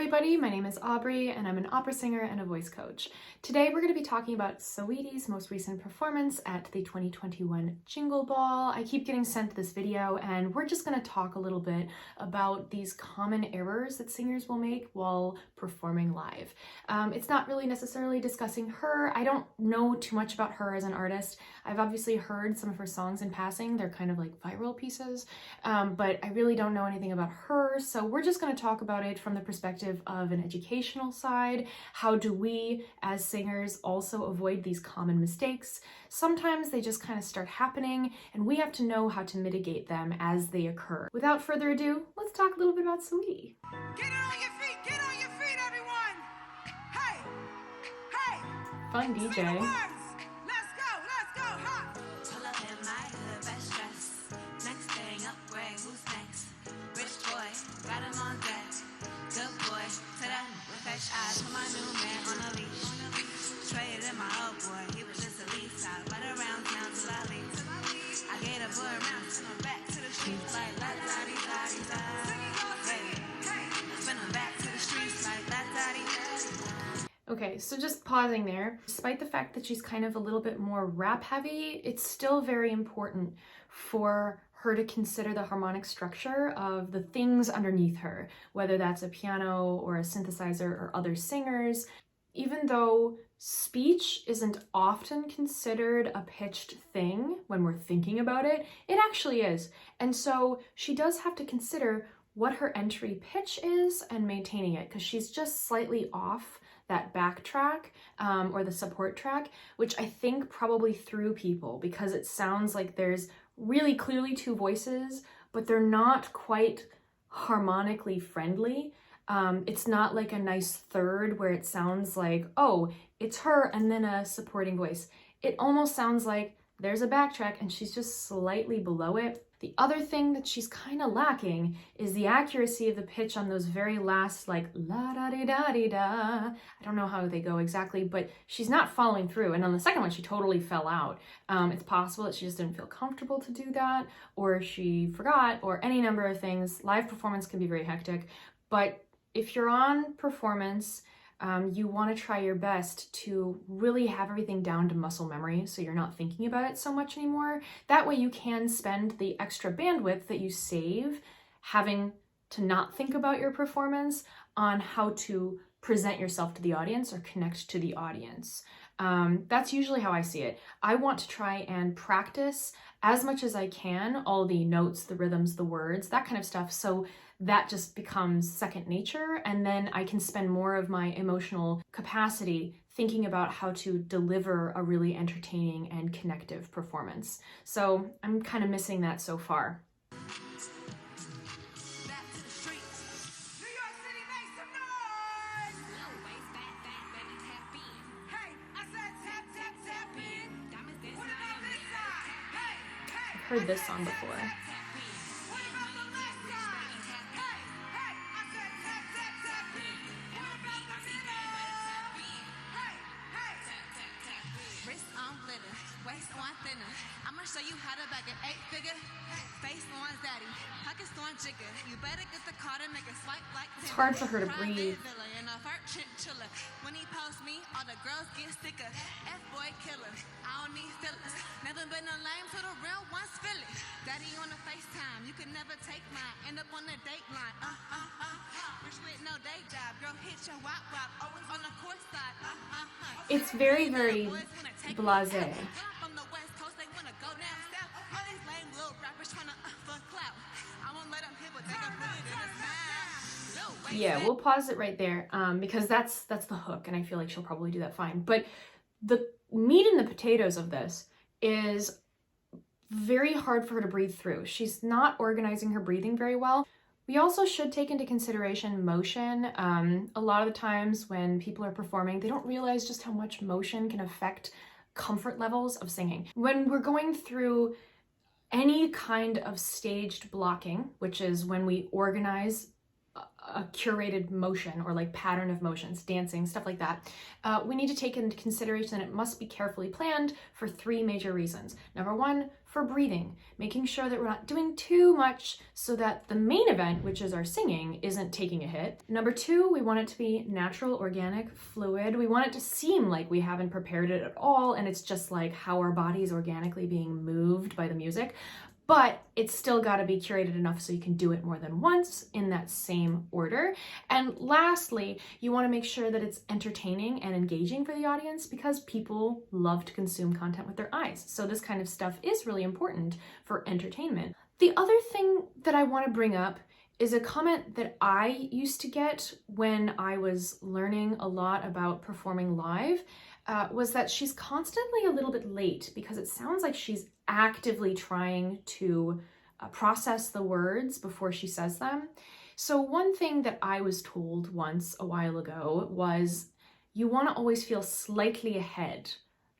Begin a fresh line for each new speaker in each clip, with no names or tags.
everybody, my name is Aubrey and I'm an opera singer and a voice coach. Today we're going to be talking about Saweetie's most recent performance at the 2021 Jingle Ball. I keep getting sent this video and we're just going to talk a little bit about these common errors that singers will make while performing live. It's not really necessarily discussing her. I don't know too much about her as an artist. I've obviously heard some of her songs in passing. They're kind of like viral pieces, but I really don't know anything about her. So we're just going to talk about it from the perspective of an educational side. How do we as singers also avoid these common mistakes? Sometimes they just kind of start happening and we have to know how to mitigate them as they occur. Without further ado, let's talk a little bit about Saweetie.
Get on your feet, everyone! Hey! Hey!
Fun DJ.
Let's go, ha!
Pull up in my hood, best dress. Next thing, upgrade, who's next? Rich boy, got him on deck. Good boy, to that with fresh eyes. Put my new man on a leash. Traded in my old boy, he was just a lease out. Right around town till I leave. I gave a boy around, sent him back to the streets like la-da-dee-da-dee-da. Send him back to the streets like la-da-dee-da.
Okay, so just pausing there. Despite the fact that she's kind of a little bit more rap heavy, it's still very important for her to consider the harmonic structure of the things underneath her, whether that's a piano or a synthesizer or other singers. Even though speech isn't often considered a pitched thing when we're thinking about it, it actually is. And so she does have to consider what her entry pitch is and maintaining it, because she's just slightly off that back track or the support track, which I think probably threw people because it sounds like there's really clearly two voices, but they're not quite harmonically friendly. It's not like a nice third where it sounds like, oh, it's her and then a supporting voice. It almost sounds like there's a backtrack and she's just slightly below it. The other thing that she's kind of lacking is the accuracy of the pitch on those very last, like, la-da-dee-da-dee-da. I don't know how they go exactly, but she's not following through. And on the second one, she totally fell out. It's possible that she just didn't feel comfortable to do that, or she forgot, or any number of things. Live performance can be very hectic, but if you're on performance, you want to try your best to really have everything down to muscle memory so you're not thinking about it so much anymore. That way you can spend the extra bandwidth that you save having to not think about your performance on how to present yourself to the audience or connect to the audience. That's usually how I see it. I want to try and practice as much as I can, all the notes, the rhythms, the words, that kind of stuff, so that just becomes second nature, and then I can spend more of my emotional capacity thinking about how to deliver a really entertaining and connective performance. So I'm kind of missing that so far. I've heard this song before.
I'ma show you how to bag an 8-figure. Face on daddy, pockets on jigger. You better get the card and make a swipe like
it's hard for her to breathe.
When he posts me, all the girls get sicker. F-boy killer, I don't need fillers. Never been a lame to the real ones feel it. Daddy on the FaceTime, you can never take mine. End up on the date line. Rich with no day job, girl hit your wop wop. Always on the court side.
It's very, very blasé. Yeah, we'll pause it right there because that's the hook, and I feel like she'll probably do that fine. But the meat and the potatoes of this is very hard for her to breathe through. She's not organizing her breathing very well. We also should take into consideration motion. A lot of the times when people are performing, they don't realize just how much motion can affect comfort levels of singing. When we're going through any kind of staged blocking, which is when we organize a curated motion or like pattern of motions, dancing, stuff like that, we need to take into consideration that it must be carefully planned for three major reasons. Number one, for breathing, making sure that we're not doing too much so that the main event, which is our singing, isn't taking a hit. Number 2, we want it to be natural, organic, fluid. We want it to seem like we haven't prepared it at all and it's just like how our body's organically being moved by the music. But it's still got to be curated enough so you can do it more than once in that same order. And lastly, you want to make sure that it's entertaining and engaging for the audience because people love to consume content with their eyes. So this kind of stuff is really important for entertainment. The other thing that I want to bring up is a comment that I used to get when I was learning a lot about performing live, was that she's constantly a little bit late because it sounds like she's actively trying to process the words before she says them. So one thing that I was told once a while ago was you want to always feel slightly ahead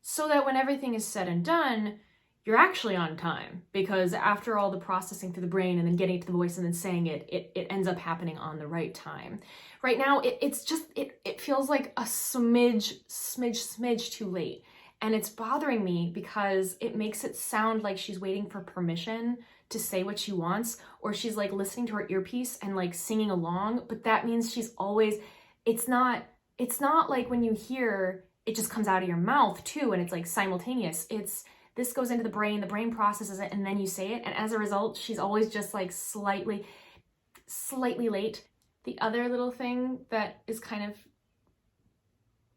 so that when everything is said and done, you're actually on time, because after all the processing through the brain and then getting it to the voice and then saying it, it ends up happening on the right time. Right now, it feels like a smidge too late. And it's bothering me because it makes it sound like she's waiting for permission to say what she wants, or she's like listening to her earpiece and like singing along, but that means she's always, it's not like when you hear, it just comes out of your mouth too, and it's like simultaneous. This goes into the brain processes it, and then you say it, and as a result, she's always just like slightly late. The other little thing that is kind of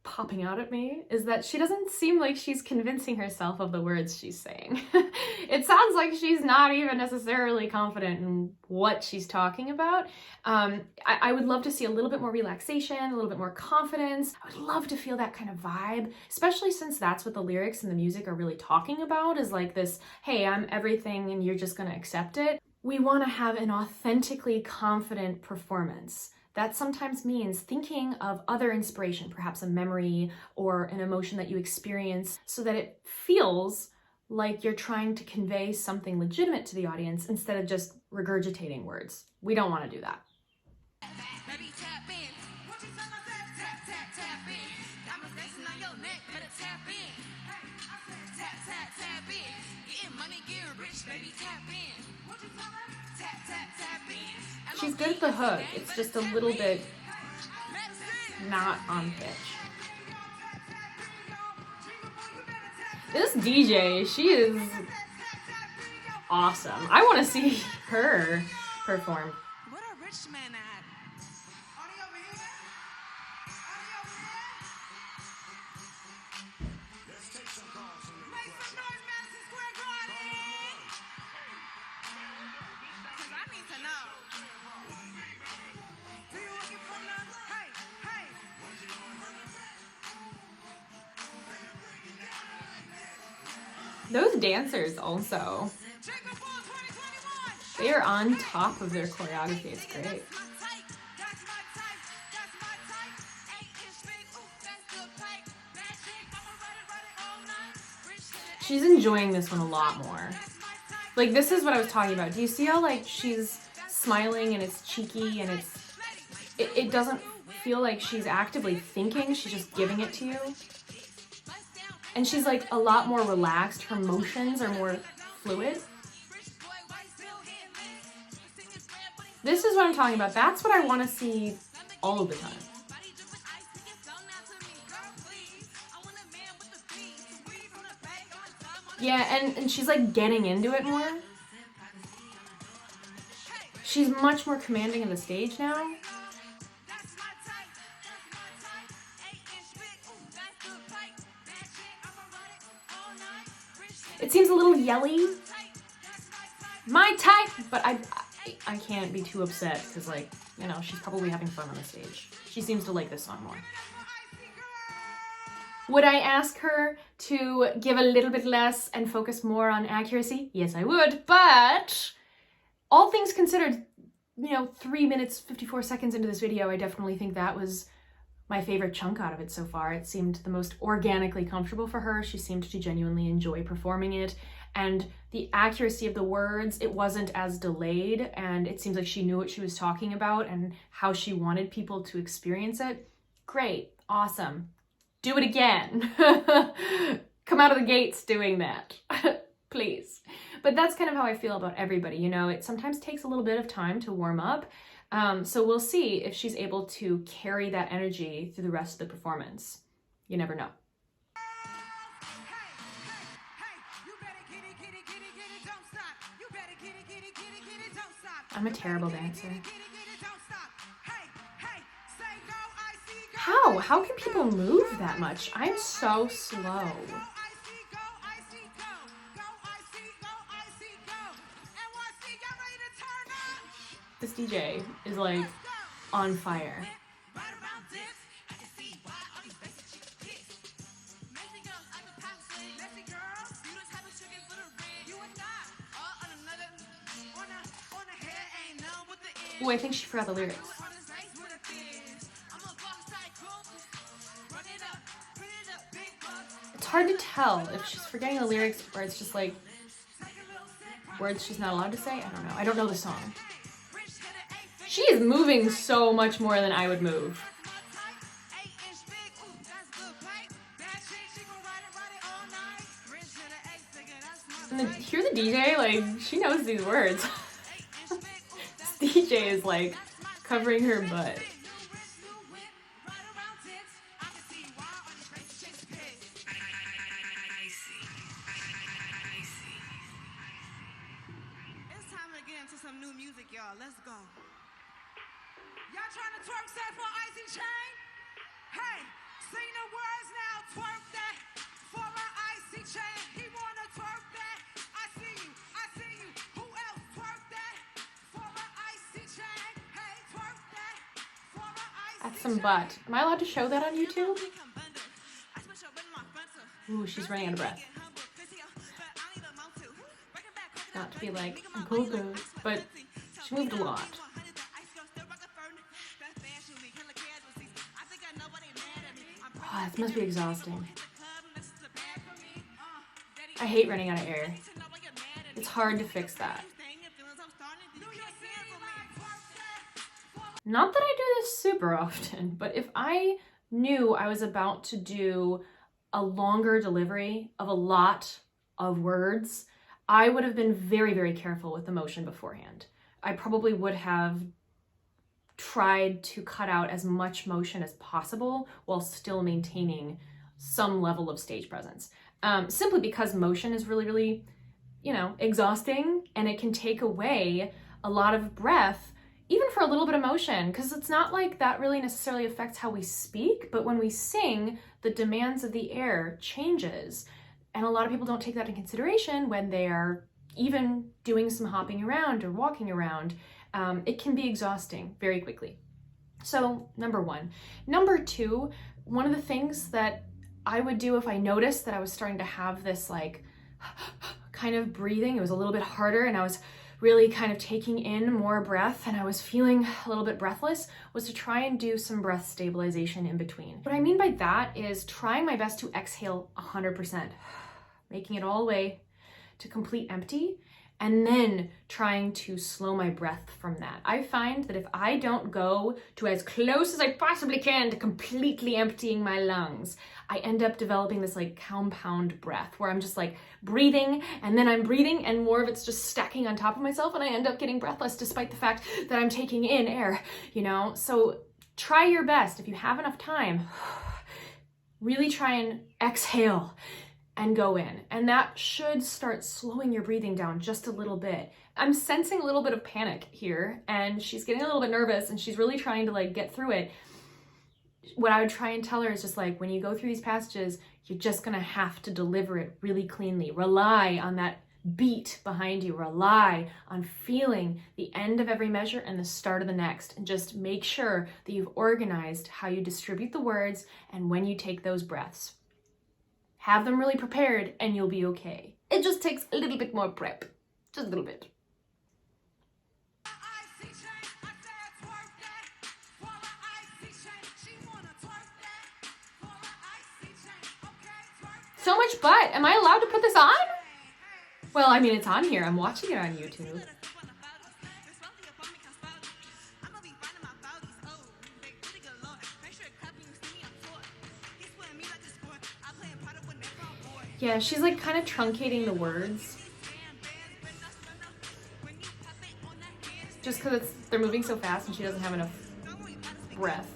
popping out at me is that she doesn't seem like she's convincing herself of the words she's saying. It sounds like she's not even necessarily confident in what she's talking about. I would love to see a little bit more relaxation, a little bit more confidence. I would love to feel that kind of vibe, especially since that's what the lyrics and the music are really talking about, is like this, hey, I'm everything and you're just gonna accept it. We wanna have an authentically confident performance. That sometimes means thinking of other inspiration, perhaps a memory or an emotion that you experience, so that it feels like you're trying to convey something legitimate to the audience instead of just regurgitating words. We don't want to do that.
Baby, tap in. What you talking about? Tap in. Diamonds dancing on your neck, better tap in. Hey, I said tap in. Getting money, getting rich, baby, tap in. What you talking about? Tap in.
She's good at the hook. It's just a little bit not on pitch. This DJ, she is awesome. I want to see her perform.
What a rich man at?
Those dancers also, they are on top of their choreography. It's great. She's enjoying this one a lot more. Like, this is what I was talking about. Do you see how like she's smiling and it's cheeky and it doesn't feel like she's actively thinking, she's just giving it to you? And she's like a lot more relaxed. Her motions are more fluid. This is what I'm talking about. That's what I want to see all of the time. Yeah, and she's like getting into it more. She's much more commanding of the stage now. It seems a little yelly. My type, but I can't be too upset because, like, you know, she's probably having fun on the stage. She seems to like this song more. Would I ask her to give a little bit less and focus more on accuracy? Yes, I would, but all things considered, you know, 3 minutes, 54 seconds into this video, I definitely think that was my favorite chunk out of it so far. It seemed the most organically comfortable for her. She seemed to genuinely enjoy performing it. And the accuracy of the words, it wasn't as delayed, and it seems like she knew what she was talking about and how she wanted people to experience it. Great, awesome. Do it again. Come out of the gates doing that, please. But that's kind of how I feel about everybody. You know, it sometimes takes a little bit of time to warm up. So we'll see if she's able to carry that energy through the rest of the performance. You never know. I'm a terrible dancer. How? How can people move that much? I'm so slow. This DJ is like on fire. Oh, I think she forgot the lyrics. It's hard to tell if she's forgetting the lyrics or it's just like words she's not allowed to say. I don't know. I don't know the song. She is moving so much more than I would move. And hear the DJ, like, she knows these words. This DJ is like covering her butt.
Some new music, y'all. Let's go. Y'all trying to twerk set for Icy Chain? Hey, sing the words now. Twerk that for my Icy Chain. He wanna twerk that. I see you. I see you. Who else twerk that for my Icy Chain? Hey, twerk that for my Icy Chain.
That's some butt. Am I allowed to show that on YouTube? Ooh, she's running out of breath. Not to be like, I'm cool, but she moved a lot. Oh, this must be exhausting. I hate running out of air. It's hard to fix that. Not that I do this super often, but if I knew I was about to do a longer delivery of a lot of words, I would have been very, very careful with the motion beforehand. I probably would have tried to cut out as much motion as possible while still maintaining some level of stage presence. Simply because motion is really, really, exhausting, and it can take away a lot of breath, even for a little bit of motion, because it's not like that really necessarily affects how we speak, but when we sing, the demands of the air changes. And a lot of people don't take that into consideration when they are even doing some hopping around or walking around. It can be exhausting very quickly. So, number one. Number two, one of the things that I would do if I noticed that I was starting to have this like kind of breathing, it was a little bit harder and I was really kind of taking in more breath and I was feeling a little bit breathless, was to try and do some breath stabilization in between. What I mean by that is trying my best to exhale 100%. Making it all the way to complete empty, and then trying to slow my breath from that. I find that if I don't go to as close as I possibly can to completely emptying my lungs, I end up developing this like compound breath where I'm just like breathing and then I'm breathing and more of it's just stacking on top of myself and I end up getting breathless despite the fact that I'm taking in air, So try your best if you have enough time. Really try and exhale and go in. And that should start slowing your breathing down just a little bit. I'm sensing a little bit of panic here and she's getting a little bit nervous and she's really trying to like get through it. What I would try and tell her is just like, when you go through these passages, you're just gonna have to deliver it really cleanly. Rely on that beat behind you. Rely on feeling the end of every measure and the start of the next. And just make sure that you've organized how you distribute the words and when you take those breaths. Have them really prepared and you'll be okay. It just takes a little bit more prep. Just a little bit. So much butt. Am I allowed to put this on? Well, I mean, it's on here. I'm watching it on YouTube. Yeah, she's like kind of truncating the words. just because they're moving so fast and she doesn't have enough breath.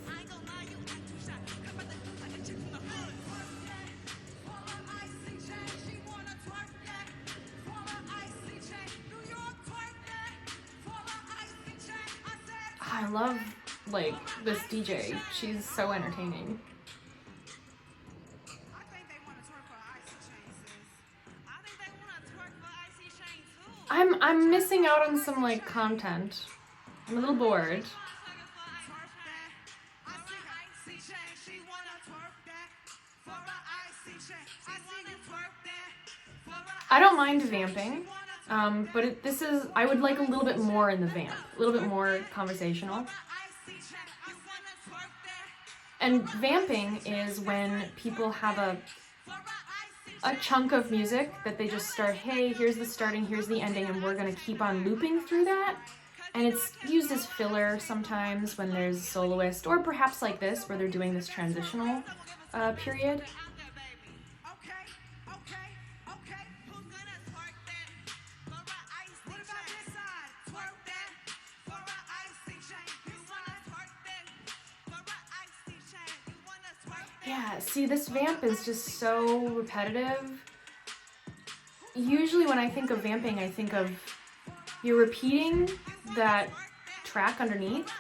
I love, like, this DJ. She's so entertaining. I'm missing out on some, like, content. I'm a little bored. I don't mind vamping, but I would like a little bit more in the vamp, a little bit more conversational. And vamping is when people have a chunk of music that they just start, hey, here's the starting, here's the ending, and we're gonna keep on looping through that. And it's used as filler sometimes when there's a soloist, or perhaps like this, where they're doing this transitional period. Yeah, see, this vamp is just so repetitive. Usually when I think of vamping, I think of you're repeating that track underneath,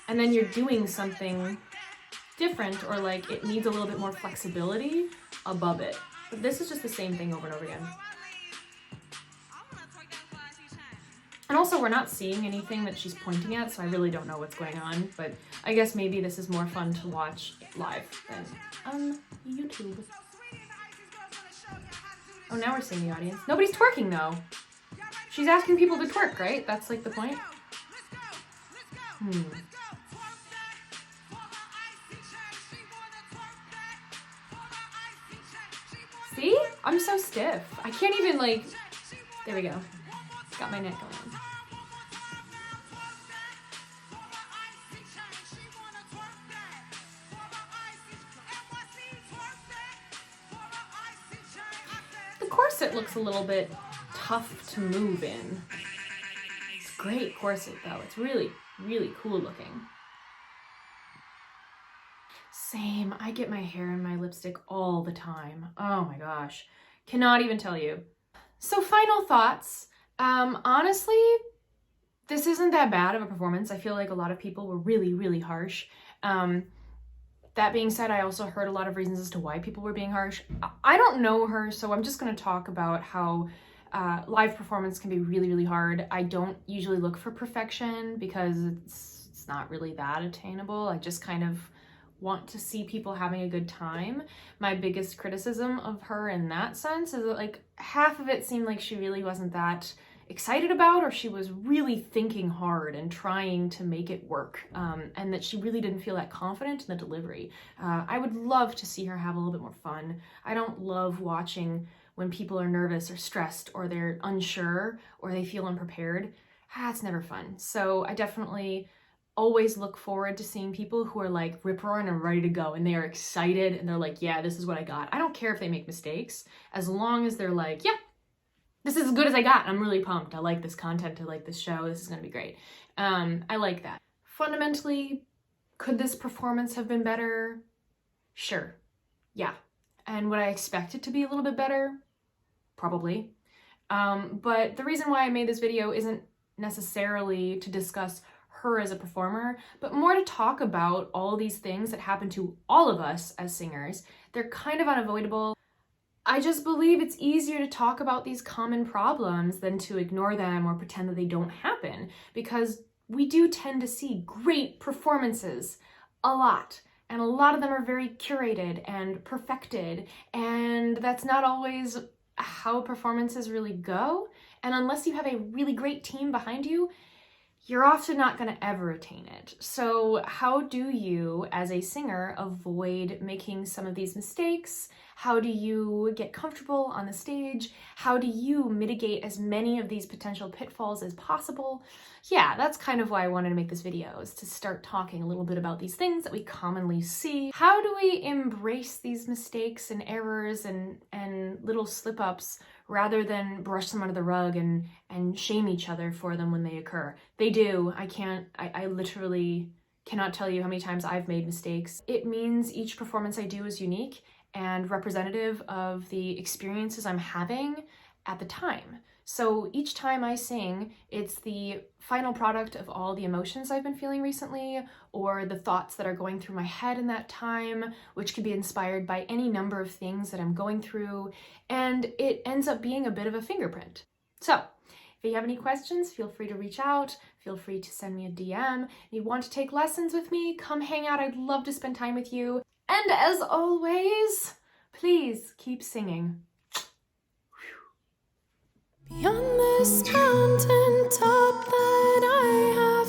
and then you're doing something different, or like it needs a little bit more flexibility above it. But this is just the same thing over and over again. And also, we're not seeing anything that she's pointing at, so I really don't know what's going on, but I guess maybe this is more fun to watch live than on YouTube. Oh, now we're seeing the audience. Nobody's twerking, though. She's asking people to twerk, right? That's like the point? See? I'm so stiff. I can't even, like... There we go. Got my neck going. The corset looks a little bit tough to move in. It's a great corset though. It's really, really cool looking. Same. I get my hair and my lipstick all the time. Oh my gosh. Cannot even tell you. So final thoughts. Honestly, this isn't that bad of a performance. I feel like a lot of people were really, really harsh. That being said, I also heard a lot of reasons as to why people were being harsh. I don't know her, so I'm just going to talk about how live performance can be really, really hard. I don't usually look for perfection because it's not really that attainable. I just kind of want to see people having a good time. My biggest criticism of her in that sense is that, like, half of it seemed like she really wasn't that excited about, or she was really thinking hard and trying to make it work, and that she really didn't feel that confident in the delivery. I would love to see her have a little bit more fun. I don't love watching when people are nervous or stressed, or they're unsure, or they feel unprepared. It's never fun. So I definitely always look forward to seeing people who are like rip-roaring and ready to go, and they are excited and they're like, yeah, this is what I got. I don't care if they make mistakes, as long as they're like, yeah, this is as good as I got. I'm really pumped. I like this content. I like this show. This is going to be great. I like that. Fundamentally, could this performance have been better? Sure. Yeah. And would I expect it to be a little bit better? Probably. But the reason why I made this video isn't necessarily to discuss her as a performer, but more to talk about all these things that happen to all of us as singers. They're kind of unavoidable. I just believe it's easier to talk about these common problems than to ignore them or pretend that they don't happen, because we do tend to see great performances a lot, and a lot of them are very curated and perfected, and that's not always how performances really go. And unless you have a really great team behind you, you're often not going to ever attain it. So how do you, as a singer, avoid making some of these mistakes? How do you get comfortable on the stage? How do you mitigate as many of these potential pitfalls as possible? Yeah, that's kind of why I wanted to make this video, is to start talking a little bit about these things that we commonly see. How do we embrace these mistakes and errors and little slip-ups rather than brush them under the rug and shame each other for them when they occur. They do. I literally cannot tell you how many times I've made mistakes. It means each performance I do is unique and representative of the experiences I'm having at the time. So each time I sing, it's the final product of all the emotions I've been feeling recently, or the thoughts that are going through my head in that time, which could be inspired by any number of things that I'm going through, and it ends up being a bit of a fingerprint. So, if you have any questions, feel free to reach out, feel free to send me a DM. If you want to take lessons with me, come hang out, I'd love to spend time with you. And as always, please keep singing.
Beyond this mountain top that I have